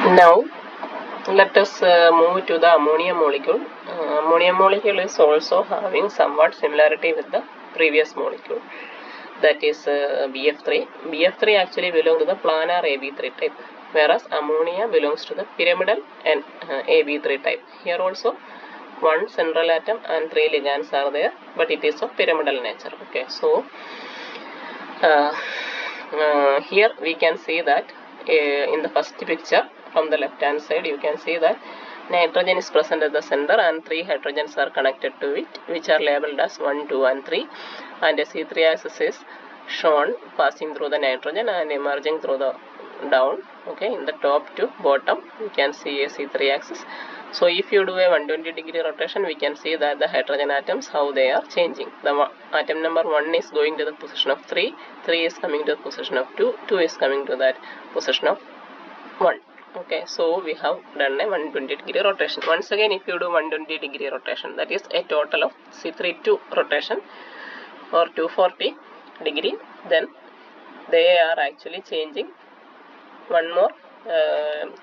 Now let us move to the ammonia molecule. Ammonia molecule is also having somewhat similarity with the previous molecule, that is BF3. BF3 actually belongs to the planar AB3 type, whereas ammonia belongs to the pyramidal and AB3 type. Here also one central atom and 3 ligands are there, but it is of pyramidal nature. Okay, so here we can see that in the first picture from the left hand side you can see that nitrogen is present at the center and 3 hydrogens are connected to it, which are labeled as 1, 2 and 3, and a C3 axis is shown passing through the nitrogen and emerging through the down. Okay, in the top to bottom you can see a C3 axis. So if you do a 120-degree rotation, we can see that the hydrogen atoms, how they are changing. The atom number 1 is going to the position of 3, 3 is coming to the position of 2, 2 is coming to that position of 1. Okay, so we have done a 120-degree rotation. Once again, if you do 120-degree rotation, that is a total of C3-2 rotation or 240 degree, then they are actually changing one more.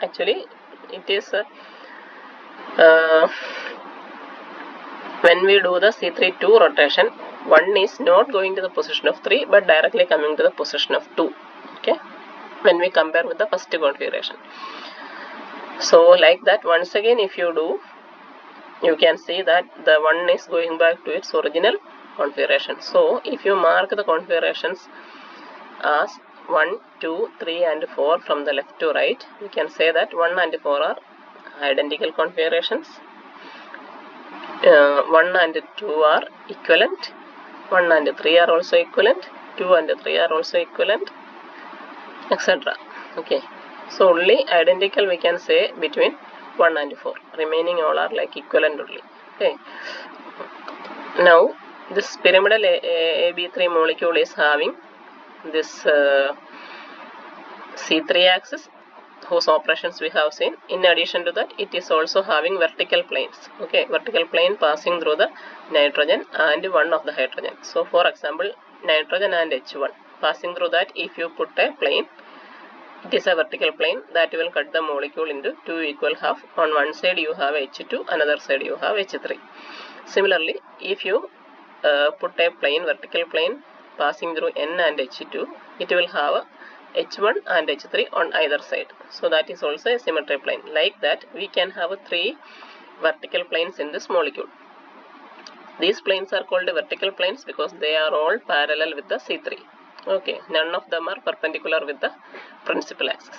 Actually, it is when we do the C3-2 rotation, 1 is not going to the position of 3 but directly coming to the position of 2. Okay, when we compare with the first configuration. So like that, once again if you do, you can see that the 1 is going back to its original configuration. So if you mark the configurations as 1, 2, 3 and 4 from the left to right, we can say that 1 and 4 are identical configurations, 1 and 2 are equivalent, 1 and 3 are also equivalent, 2 and 3 are also equivalent, etc. Okay, so only identical we can say between 1 and 4, remaining all are like equivalent only. Okay, now this pyramidal AB3 molecule is having this C3 axis whose operations we have seen. In addition to that, it is also having vertical planes. Okay, vertical plane passing through the nitrogen and one of the hydrogen. So for example, nitrogen and H1 passing through that, if you put a plane, it is a vertical plane that will cut the molecule into 2 equal half. On one side you have H2, another side you have H3. Similarly, if you put a plane, vertical plane passing through N and H2, it will have H1 and H3 on either side. So that is also a symmetry plane. Like that, we can have 3 vertical planes in this molecule. These planes are called vertical planes because they are all parallel with the C3. Okay, none of them are perpendicular with the principal axis.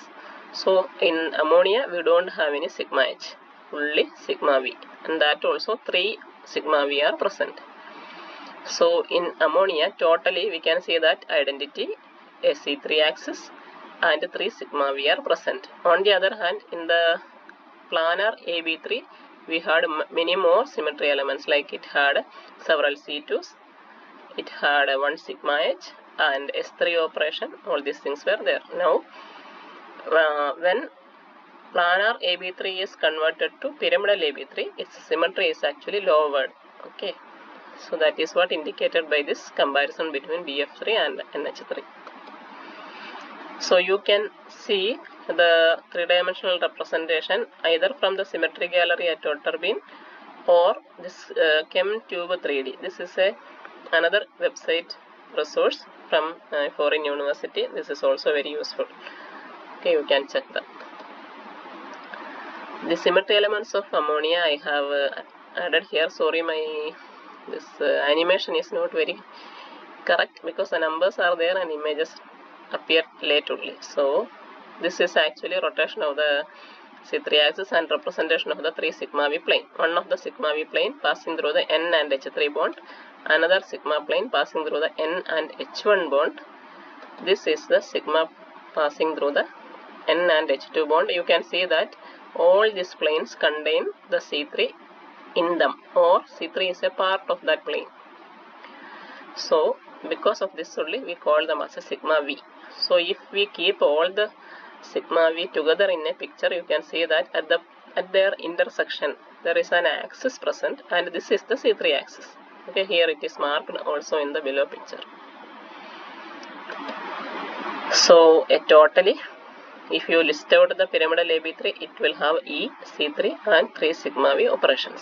So in ammonia we don't have any sigma H, only sigma V, and that also 3 sigma V are present. So in ammonia totally we can say that identity a C3 axis and 3 sigma V are present. On the other hand, in the planar AB3 we had many more symmetry elements, like it had several C2s, it had 1 sigma H and S3 operation, all these things were there. Now when planar AB3 is converted to pyramidal AB3, its symmetry is actually lowered. Okay, so that is what indicated by this comparison between BF3 and NH3. So you can see the 3-dimensional representation either from the symmetry gallery at Otterbein or this ChemTube 3D. This is another website resource from foreign university. This is also very useful. Okay, you can check that. The symmetry elements of ammonia I have added here. Sorry, this animation is not very correct because the numbers are there and images appear late only. So this is actually rotation of the C3 axis and representation of the 3 sigma V plane. One of the sigma V plane passing through the N and H3 bond, another sigma plane passing through the N and H1 bond. This is the sigma passing through the N and H2 bond. You can see that all these planes contain the C3 in them, or C3 is a part of that plane. So because of this only we call them as a sigma V. So if we keep all the sigma V together in a picture, you can see that at their intersection there is an axis present, and this is the C3 axis. Okay, here it is marked also in the below picture. So totally If you list out the pyramidal AB3, it will have E, C3 and 3 sigma V operations.